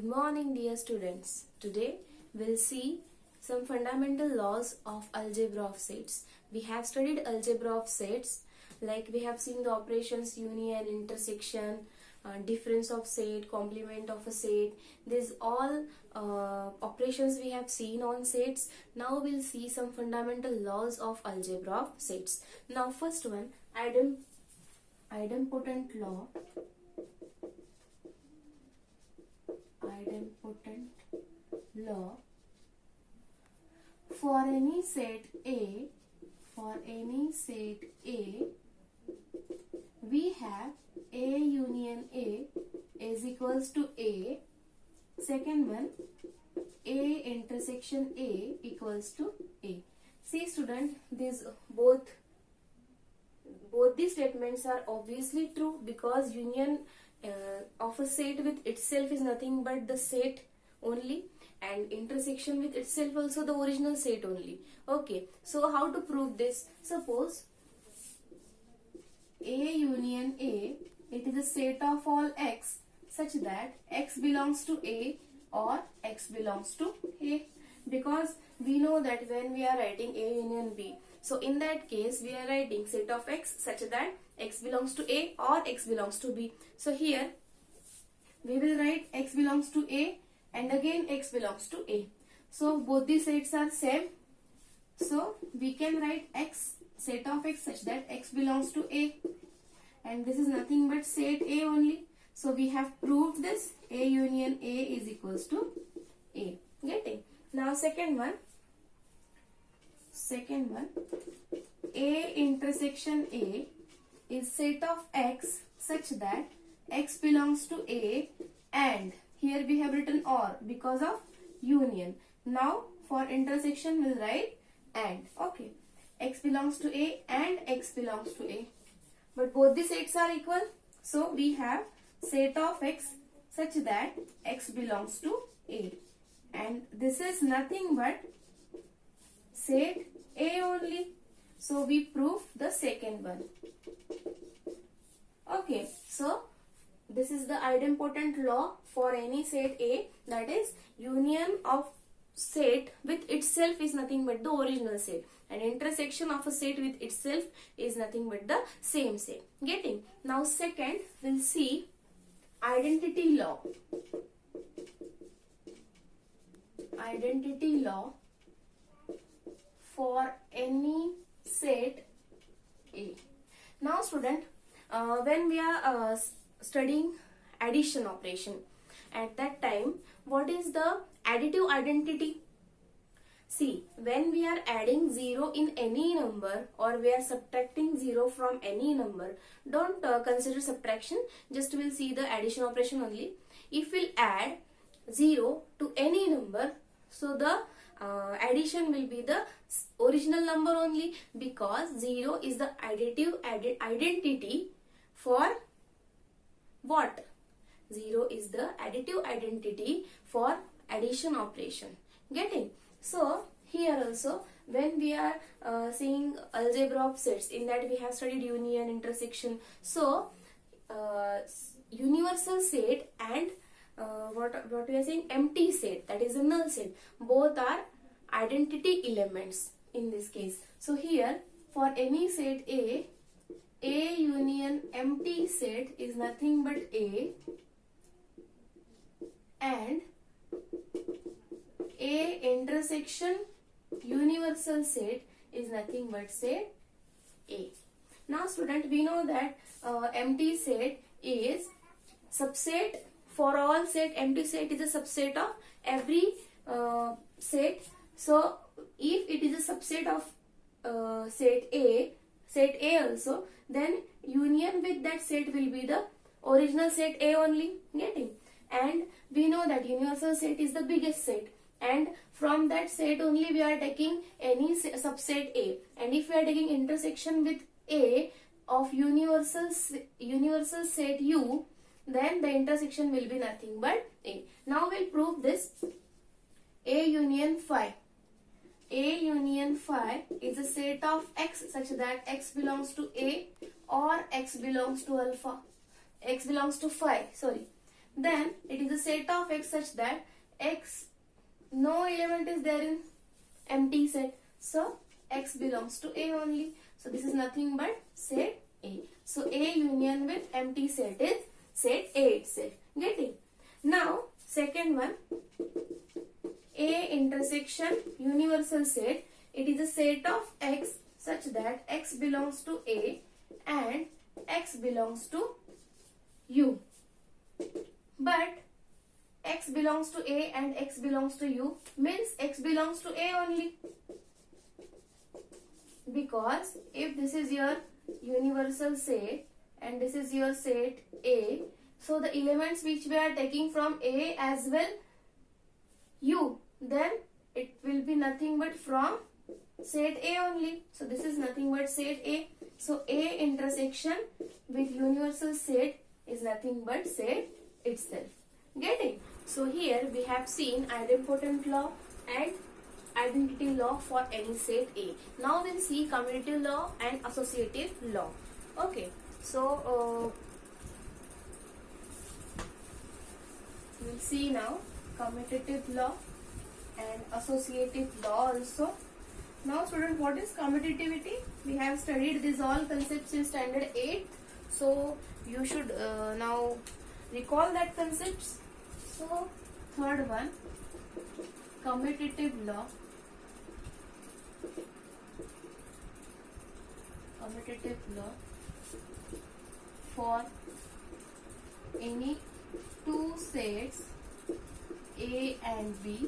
morning, dear students. Today we'll see some fundamental laws of algebra of sets. We have studied algebra of sets, like we have seen the operations union, intersection, difference of set, complement of a set. These all operations we have seen on sets. Now we'll see some fundamental laws of algebra of sets. Now first one, idempotent law. Idempotent law. For any set A, we have A union A is equals to A. Second one, A intersection A equals to A. See student, these both these statements are obviously true, because union of a set with itself is nothing but the set only, and intersection with itself also the original set only. Okay, so how to prove this? Suppose A union A, it is a set of all x such that x belongs to A or x belongs to A, because we know that when we are writing A union B, so in that case we are writing set of x such that x belongs to A or x belongs to B. So here we will write x belongs to A and again x belongs to A. So both the sets are same. So we can write x, set of x such that x belongs to A, and this is nothing but set A only. So we have proved this. A union A is equals to A. Getting? Now second one, A intersection A is set of x such that x belongs to A, and here we have written OR because of union. Now for intersection we'll write AND. Okay, x belongs to A and x belongs to A, but both the sets are equal. So we have set of x such that x belongs to A, and this is nothing but set A only. So we prove the second one. Okay, so this is the idempotent law for any set A, that is union of set with itself is nothing but the original set, and intersection of a set with itself is nothing but the same set. Getting? Now second, we'll see identity law. Identity law for any set A. Now student, when we are studying addition operation, at that time what is the additive identity? See, when we are adding 0 in any number or we are subtracting 0 from any number, don't consider subtraction, just we'll see the addition operation only. If we'll add 0 to any number, so the addition will be the original number only, because 0 is the additive identity for what? 0 is the additive identity for addition operation. Getting? So here also when we are seeing algebra of sets, in that we have studied union, intersection. So universal set and what we are saying, empty set, that is a null set, both are identity elements in this case. So here for any set A union empty set is nothing but A, and A intersection universal set is nothing but set A. Now student, we know that empty set is subset for all set. Empty set is a subset of every set. So if it is a subset of set A also, then union with that set will be the original set A only. Getting? And we know that universal set is the biggest set, and from that set only we are taking any subset A, and if we are taking intersection with A of universal set U, then the intersection will be nothing but A. Now we'll prove this. A union phi. A union phi is a set of x such that x belongs to A or x belongs to alpha. X belongs to phi, sorry. then it is a set of X such that X, no element is there in empty set. So X belongs to A only. So this is nothing but set A. So A union with empty set is set A itself. Getting? Now second one, A intersection universal set. It is a set of X such that X belongs to A and X belongs to U. But X belongs to A and X belongs to U means X belongs to A only. Because if this is your universal set and this is your set A, so the elements which we are taking from A as well U, then it will be nothing but from set A only. So this is nothing but set A. So A intersection with universal set is nothing but set itself. Getting? So here we have seen idempotent law and identity law for any set A. Now we'll see commutative law and associative law. Okay. So we'll see now commutative law and associative law also. Now student, what is commutativity? We have studied these all concepts in standard 8. So you should now recall that concepts. So third one, commutative law. Commutative law for any two sets A and B,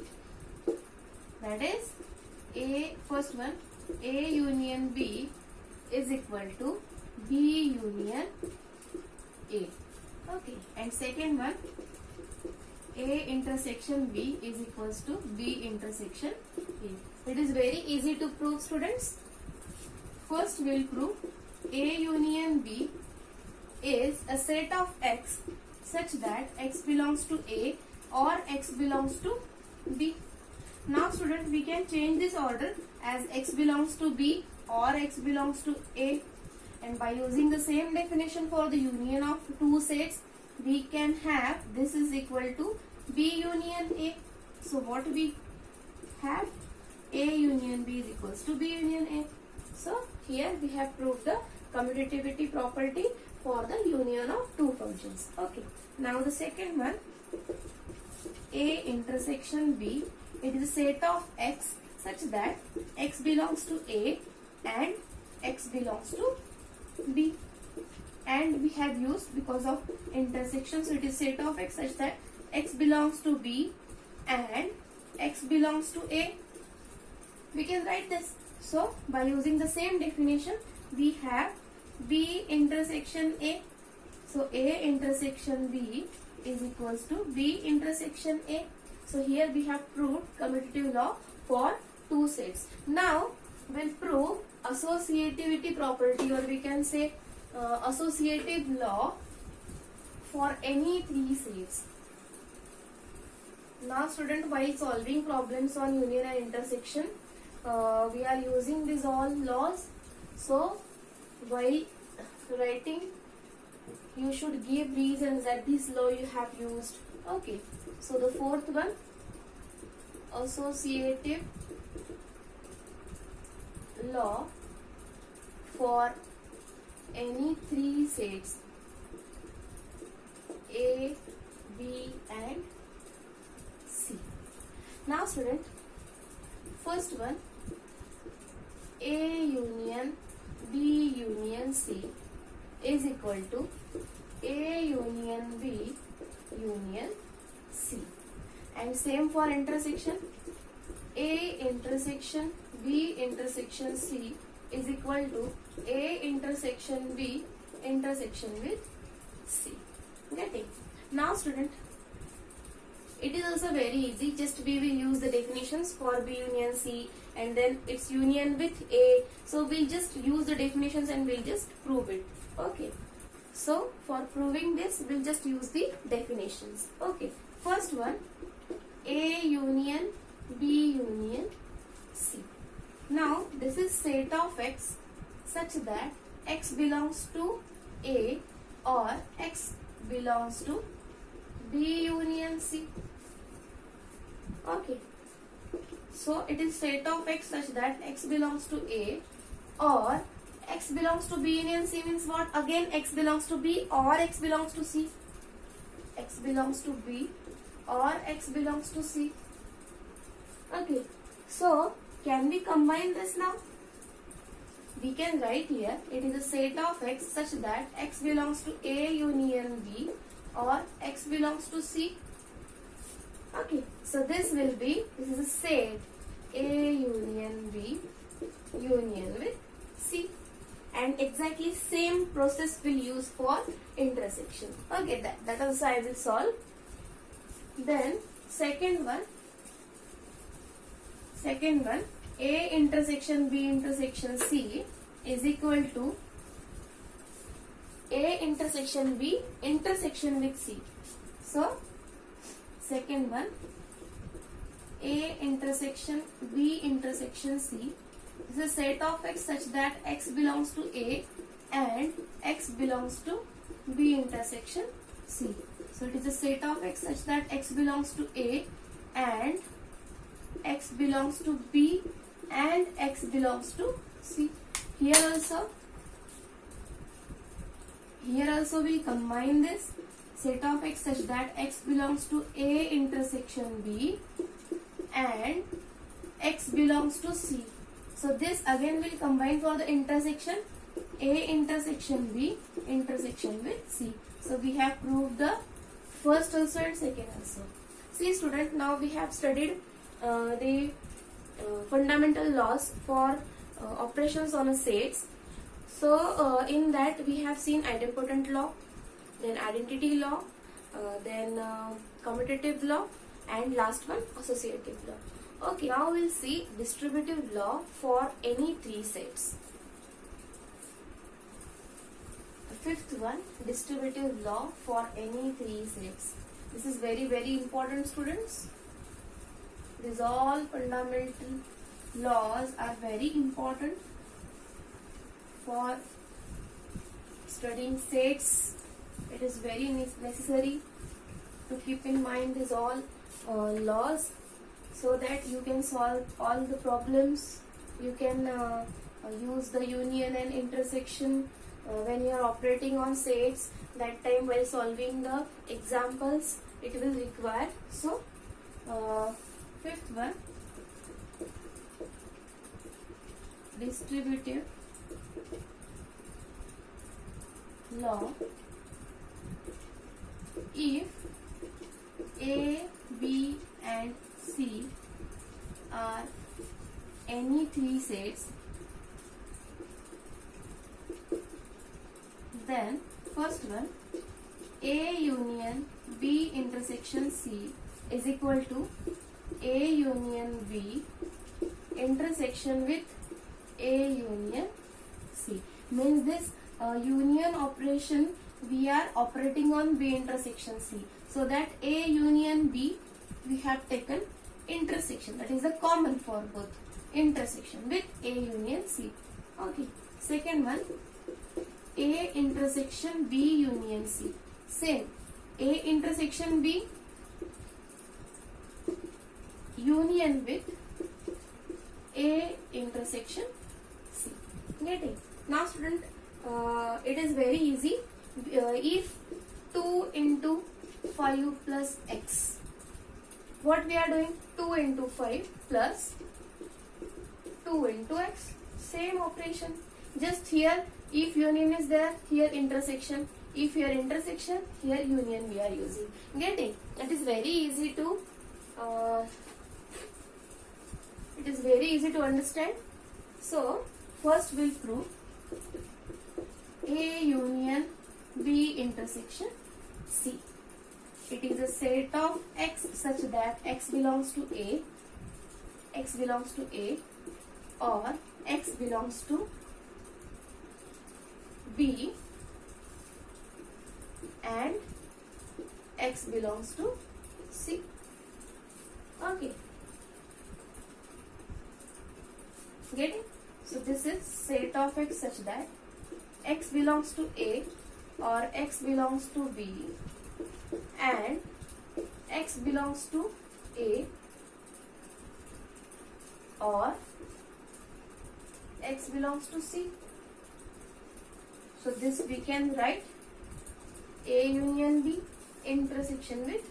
that is A, first one, A union B is equal to B union A. Okay, and second one, A intersection B is equals to B intersection A. It is very easy to prove, students. First we will prove A union B is a set of X such that X belongs to A or X belongs to B. Now student, we can change this order as X belongs to B or X belongs to A, and by using the same definition for the union of two sets, we can have this is equal to B union A. So what we have? A union B is equals to B union A. So here we have proved the commutativity property for the union of two functions. Okay. Now the second one, A intersection B. It is a set of X such that X belongs to A and X belongs to B. And we have used, because of intersection, so it is set of X such that X belongs to B and X belongs to A. We can write this. So by using the same definition, we have B intersection A. So A intersection B is equals to B intersection A. So here we have proved commutative law for two sets. Now we'll prove associativity property, or we can say associative law for any three sets. Now student, while solving problems on union and intersection, we are using these all laws. So while writing, you should give reasons that this law you have used. Okay. So the fourth one, associative law for any three sets A, B and C. Now student, first one, A union B union C is equal to A union B union C. And same for intersection, A intersection B intersection C is equal to A intersection B intersection with C. Getting? Now student, it is also very easy. Just we will use the definitions for B union C and then its union with A. So we'll just use the definitions and we'll just prove it. Okay. So for proving this, we'll just use the definitions. Okay. First one, A union B union C. Now this is set of X such that X belongs to A or X belongs to B union C. Okay. So it is set of X such that X belongs to A, or X belongs to B union C means what? Again X belongs to B or X belongs to C. X belongs to B or X belongs to C. Okay. So can we combine this now? We can write here it is a set of X such that X belongs to A union B or X belongs to C. Okay, so this is a set A union B union with C, and exactly same process will use for intersection. Okay, that also I will solve. Then second one, A intersection B intersection C is equal to A intersection B intersection with C. So second one, A intersection B intersection C is a set of X such that X belongs to A and X belongs to B intersection C. So it is a set of X such that X belongs to A and X belongs to B and X belongs to C. Here also we combine this set of X such that X belongs to A intersection B and X belongs to C. So this again will combine for the intersection A intersection B intersection with C. So we have proved the first also and second also. See student, now we have studied the fundamental laws for operations on a sets. So in that we have seen idempotent law, then identity law, then commutative law, and last one associative law. Okay, now we'll see distributive law for any three sets. The fifth one, distributive law for any three sets. This is very important students. These all fundamental laws are very important for studying sets. It is very necessary to keep in mind these all laws, so that you can solve all the problems. You can use the union and intersection when you are operating on sets. That time while solving the examples it will require. So fifth one, distributive law. If A, B and C are any three sets, then first one, A union B intersection C is equal to A union B intersection with A union C. Means this union operation we are operating on B intersection C. So that A union B we have taken intersection, that is the common for both, intersection with A union C. Okay. Second one, A intersection B union C. Same, A intersection B union with A intersection C. Getting? Now student, it is very easy. If 2 into 5 plus x, what we are doing? 2 into 5 plus 2 into x. Same operation. Just here, if union is there, here intersection. If here intersection, here union we are using. Getting? It is very easy to understand. So first we'll prove A union B intersection C. It is a set of X such that X belongs to A or X belongs to B and X belongs to C. Okay. Getting? So this is set of X such that X belongs to A or X belongs to B and X belongs to A or X belongs to C. So this we can write A union B intersection with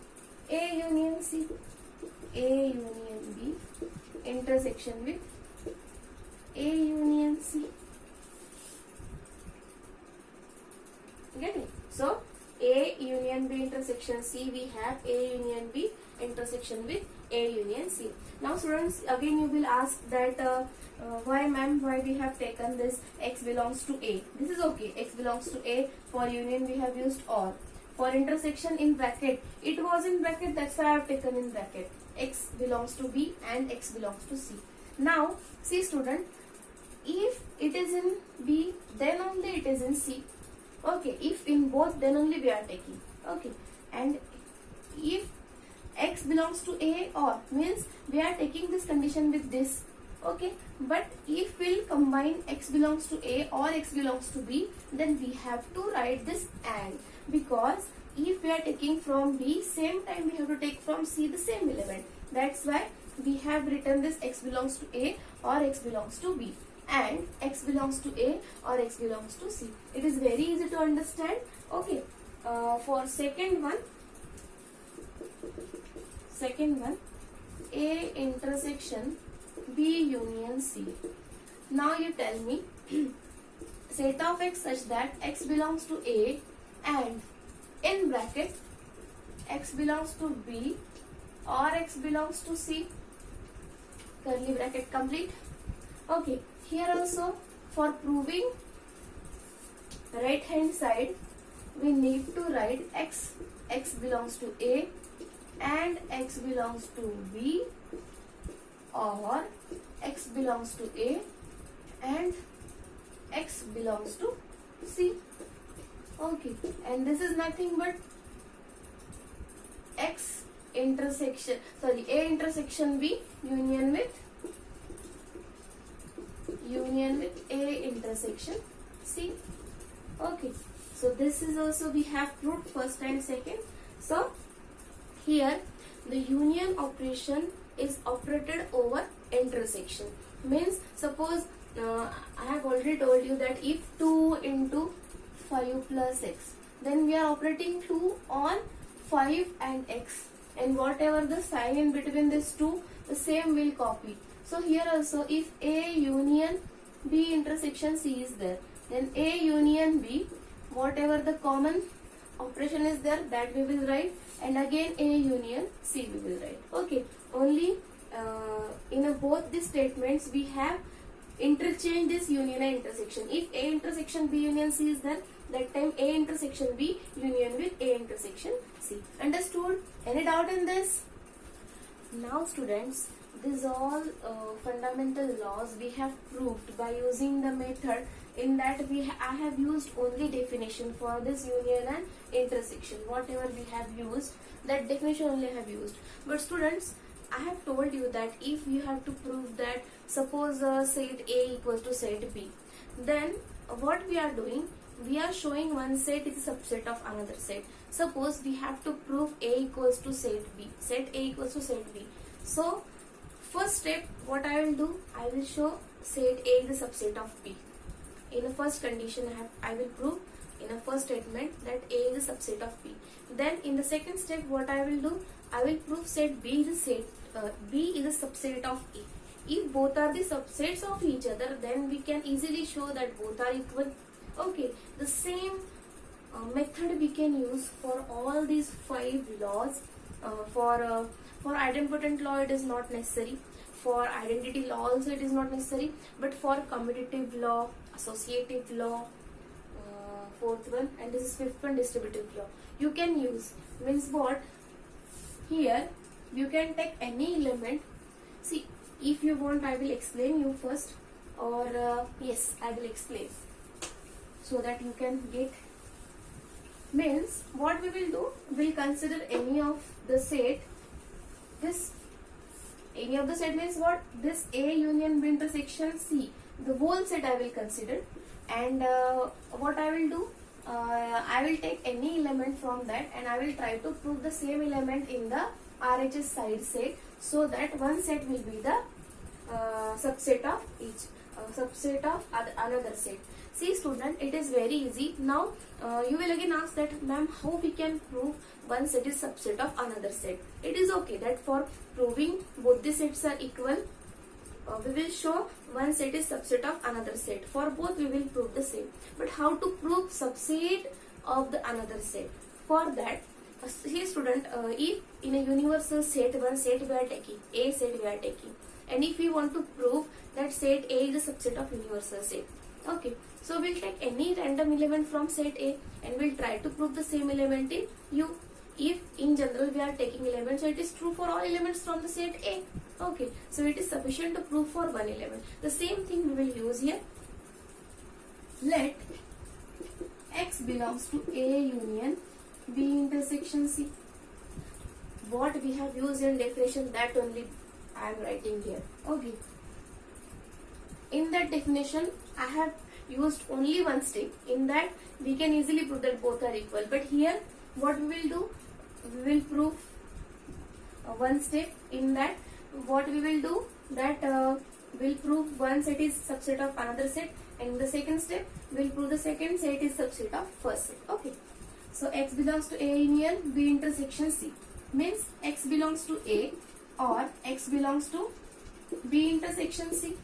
A union C. A union B intersection with A union C. Get it? So A union B intersection C, we have A union B intersection with A union C. Now students, again you will ask that why ma'am, why we have taken this X belongs to A. This is okay, X belongs to A. For union we have used OR. For intersection in bracket, it was in bracket, that's why I have taken in bracket. X belongs to B and X belongs to C. Now see student, if it is in B, then only it is in C. Okay, if in both, then only we are taking. Okay, and if X belongs to A or, means we are taking this condition with this. Okay, but if we'll combine X belongs to A or X belongs to B, then we have to write this AND, because if we are taking from B, same time we have to take from C the same element. That's why we have written this X belongs to A or X belongs to B, and X belongs to A or X belongs to C. It is very easy to understand. Okay, for second one, A intersection B union C. Now you tell me set of X such that X belongs to A and in bracket X belongs to B or X belongs to C. Curly bracket complete. Okay, here also for proving right hand side we need to write X belongs to A and X belongs to B, or X belongs to A and X belongs to C. Okay, and this is nothing but A intersection B union with A intersection C. Okay, so this is also we have proved first and second. So here the union operation is operated over intersection. Means suppose I have already told you that if 2 into 5 plus X, then we are operating 2 on 5 and X, and whatever the sign in between these two, the same will copy. So here also if A union B intersection C is there, then A union B, whatever the common operation is there, that we will write, and again A union C we will write. Okay, only in both these statements we have interchanged this union and intersection. If A intersection B union C is there, that time A intersection B union with A intersection C. Understood? Any doubt in this? Now students, these all fundamental laws we have proved by using the method. In that I have used only definition for this union and intersection. Whatever we have used, that definition only I have used. But students, I have told you that if you have to prove that suppose set A equals to set B, then what we are doing, we are showing one set is a subset of another set. Suppose we have to prove A equals to set B, set A equals to set B. So first step, what I will do, I will show set A is a subset of B. In the first condition, I will prove in a first statement that A is a subset of B. Then in the second step, what I will do, I will prove set B is a subset of A. If both are the subsets of each other, then we can easily show that both are equal. Okay, the same method we can use for all these 5 laws. For idempotent law, it is not necessary. For identity law also it is not necessary. But for commutative law, associative law, fourth one, and this is fifth one, distributive law, you can use. Means what? Here you can take any element. See, if you want, I will explain you first, or yes, I will explain so that you can get. Means what we will do, we'll consider any of the set. This any of the set means what? This A union B intersection C, the whole set I will consider. And what I will do, I will take any element from that and I will try to prove the same element in the RHS side set, so that one set will be the subset of each, subset of another set. See student, it is very easy. Now you will again ask that ma'am, how we can prove one set is subset of another set? It is okay that for proving both the sets are equal, we will show one set is subset of another set. For both we will prove the same. But how to prove subset of the another set? For that, see student, if in a universal set, one set we are taking, A set we are taking, and if we want to prove that set A is a subset of universal set, okay, so we'll take any random element from set A and we'll try to prove the same element in U. If in general we are taking elements, so it is true for all elements from the set A. Okay, so it is sufficient to prove for one element. The same thing we will use here. Let X belongs to A union B intersection C. What we have used in definition, that only I am writing here. Okay. In that definition, I have used only one step. In that, we can easily prove that both are equal. But here, what we will do? We will prove one step. In that, what we will do? That will prove one set is subset of another set. And in the second step, we will prove the second set is subset of first set. Okay. So, X belongs to A union B intersection C. Means X belongs to A or X belongs to B intersection C.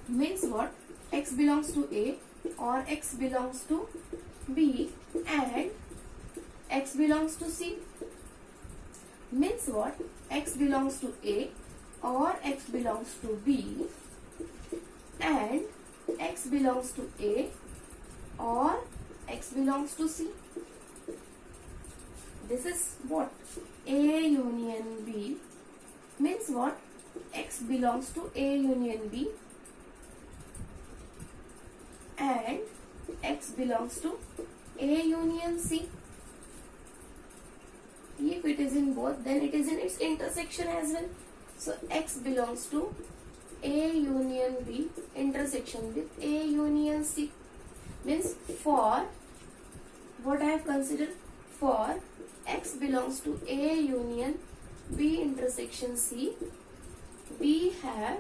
Means what? X belongs to A or X belongs to B and X belongs to C. Means what? X belongs to A or X belongs to B and X belongs to A or X belongs to C. This is what? A union B means what? X belongs to A union B and X belongs to A union C. If it is in both, then it is in its intersection as well. So X belongs to A union B intersection with A union C. Means for what I have considered, for X belongs to A union B intersection C, we have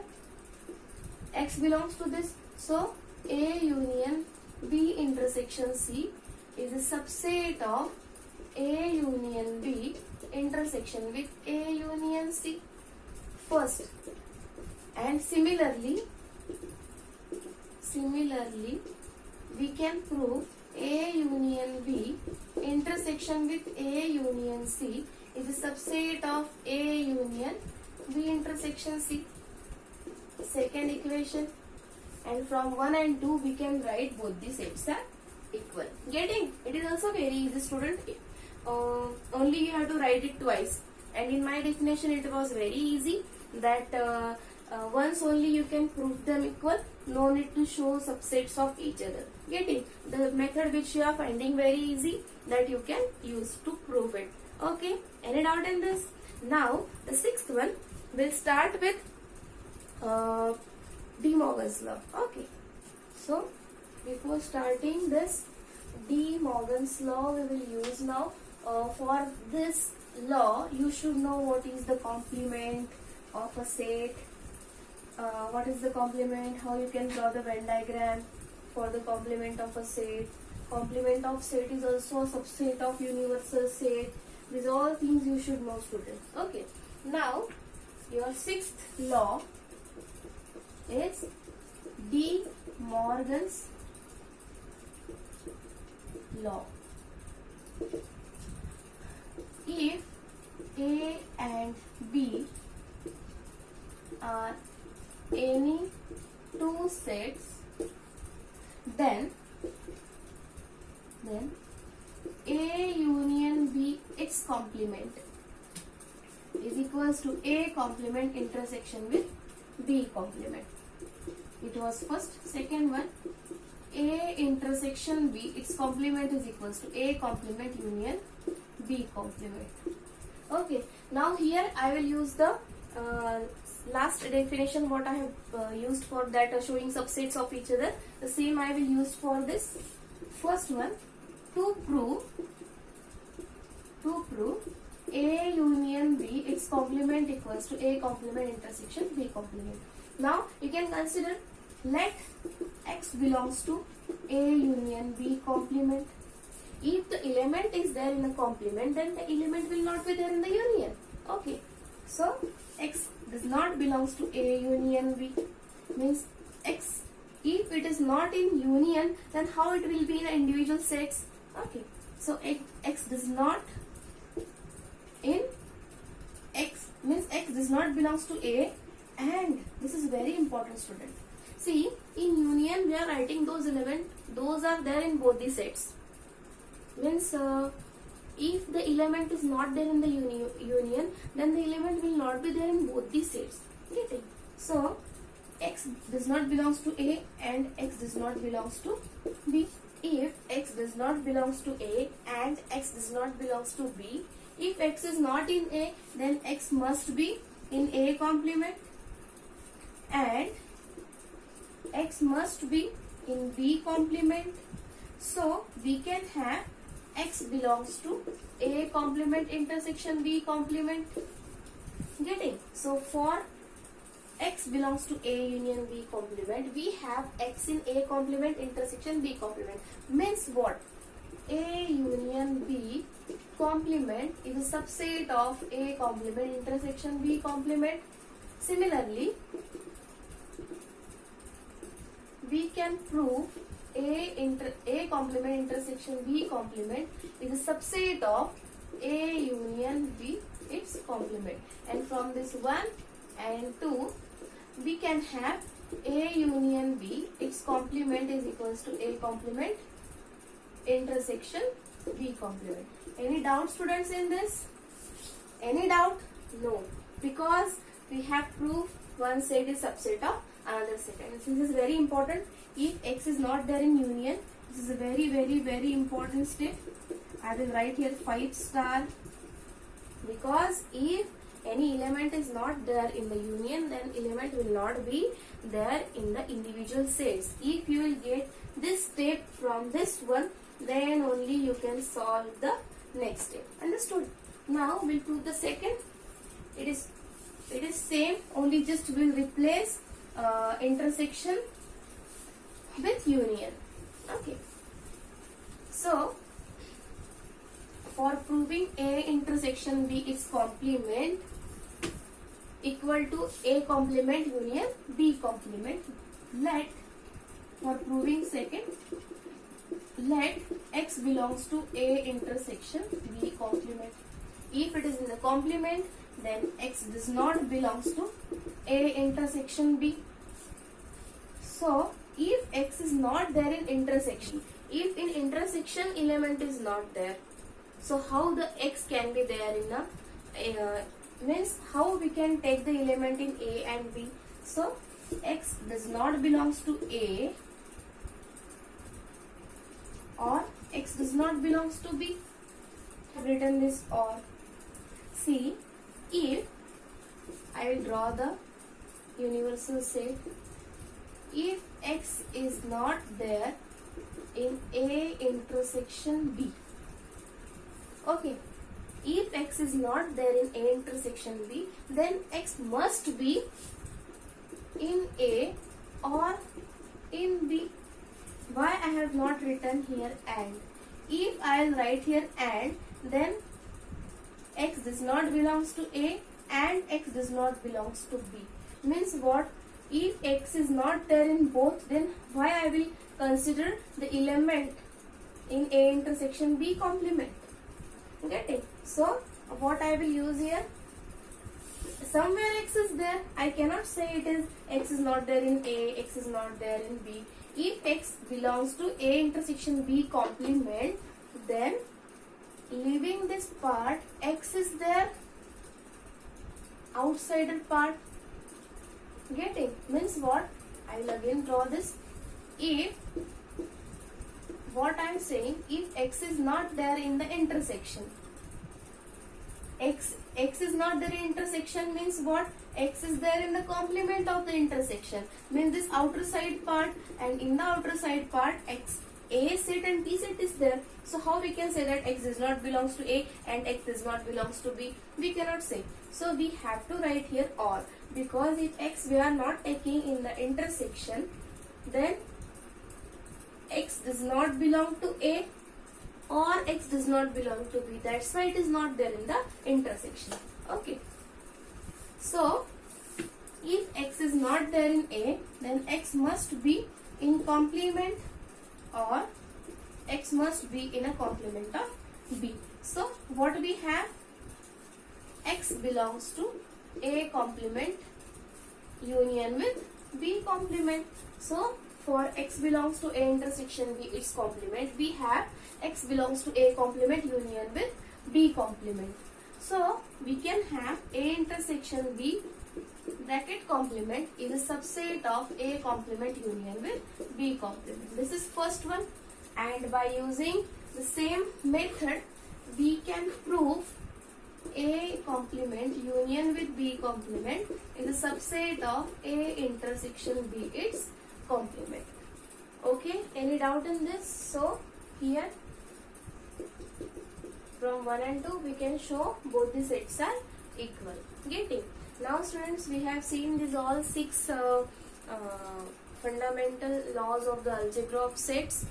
X belongs to this. So A union B intersection C is a subset of A union B intersection with A union C first. And similarly we can prove A union B intersection with A union C is a subset of A union B intersection C. Second equation. And from 1 and 2 we can write both the sets are equal. Getting? It is also very easy student. Only you have to write it twice. And in my definition it was very easy that once only you can prove them equal. No need to show subsets of each other. Getting? The method which you are finding very easy, that you can use to prove it. Okay? Any doubt in this? Now the sixth one will start with De Morgan's law. Okay. So before starting this De Morgan's law we will use now. For this law you should know what is the complement of a set. What is the complement? How you can draw the Venn diagram for the complement of a set. Complement of set is also a subset of universal set. These all things you should know, students. Okay. Now your sixth law is De Morgan's law. If A and B are any two sets, then A union B its complement is equals to A complement intersection with B complement. It was first. Second one, A intersection B its complement is equals to A complement union B complement. Okay. Now here I will use the last definition what I have used for that showing subsets of each other. The same I will use for this first one. to prove A union B, its complement equals to A complement intersection B complement. Now you can consider, let X belongs to A union B complement. If the element is there in a complement, then the element will not be there in the union. Okay, so X does not belongs to A union B, means X, if it is not in union, then how it will be in individual sets? Okay, so X does not in X, means X does not belongs to A, and this is very important, student. See, in union we are writing those elements, those are there in both the sets. Means if the element is not there in the union, then the element will not be there in both the sets. Getting? So X does not belongs to A and X does not belongs to B. If X does not belongs to A and X does not belongs to B, if X is not in A, then X must be in A complement and X must be in B complement. So we can have X belongs to A complement intersection B complement. Getting? So for X belongs to A union B complement, we have X in A complement intersection B complement. Means what? A union B complement is a subset of A complement intersection B complement. Similarly, we can prove A complement intersection B complement is a subset of A union B, its complement. And from this 1 and 2, we can have A union B, its complement is equals to A complement intersection B complement. Any doubt, students, in this? Any doubt? No, because we have proved one set is subset of another set, and this is very important. If X is not there in union, this is a very important step. I will write here 5 star, because if any element is not there in the union, then element will not be there in the individual sets. If you will get this step from this one, then only you can solve the next step. Understood? Now we'll prove the second. It is same, only just we'll replace intersection with union. Okay. So for proving A intersection B its complement equal to A complement union B complement, let, for proving second, let X belongs to A intersection B complement. If it is in the complement, then X does not belongs to A intersection B. So if X is not there in intersection, if in intersection element is not there, so how the X can be there in a means how we can take the element in A and B? So X does not belongs to A or X does not belongs to B. I have written this or. See, if I will draw the universal set, if X is not there in A intersection B, okay, if X is not there in A intersection B, then X must be in A or in B. Why I have not written here and? If I will write here and, then X does not belongs to A and X does not belongs to B. Means what? If X is not there in both, then why I will consider the element in A intersection B complement? Get it? So what I will use here? Somewhere X is there. I cannot say it is X is not there in A, X is not there in B. If X belongs to A intersection B complement, then leaving this part, X is there, outsider part. Getting? Means what? I will again draw this. If, what I am saying, if X is not there in the intersection, X is not there in intersection means what? X is there in the complement of the intersection. Means this outer side part, and in the outer side part X A set and B set is there. So how we can say that X does not belongs to A and X does not belongs to B? We cannot say. So we have to write here or, because if X we are not taking in the intersection, then X does not belong to A or X does not belong to B. That's why it is not there in the intersection. Okay. So if X is not there in A, then X must be in complement, or X must be in a complement of B. So what we have? X belongs to A complement union with B complement. So for X belongs to A intersection B its complement, we have X belongs to A complement union with B complement. So we can have A intersection B bracket complement is a subset of A complement union with B complement. This is first one, and by using the same method we can prove A complement union with B complement is a subset of A intersection B its complement. Okay, any doubt in this? So here from 1 and 2 we can show both the sets are equal. Getting? Now students, we have seen these all 6 fundamental laws of the algebra of sets.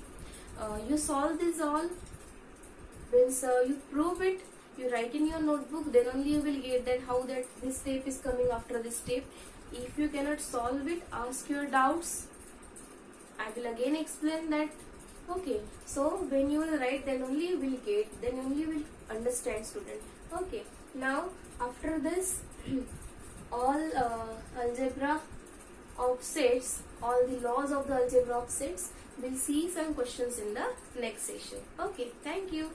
You solve this all, means you prove it, you write in your notebook, then only you will get that how that this step is coming after this step. If you cannot solve it, ask your doubts. I will again explain that. Okay, so when you will write, then only you will get, then only you will understand, student. Okay, now after this all algebra of sets, all the laws of the algebra of sets, we'll see some questions in the next session. Okay, thank you.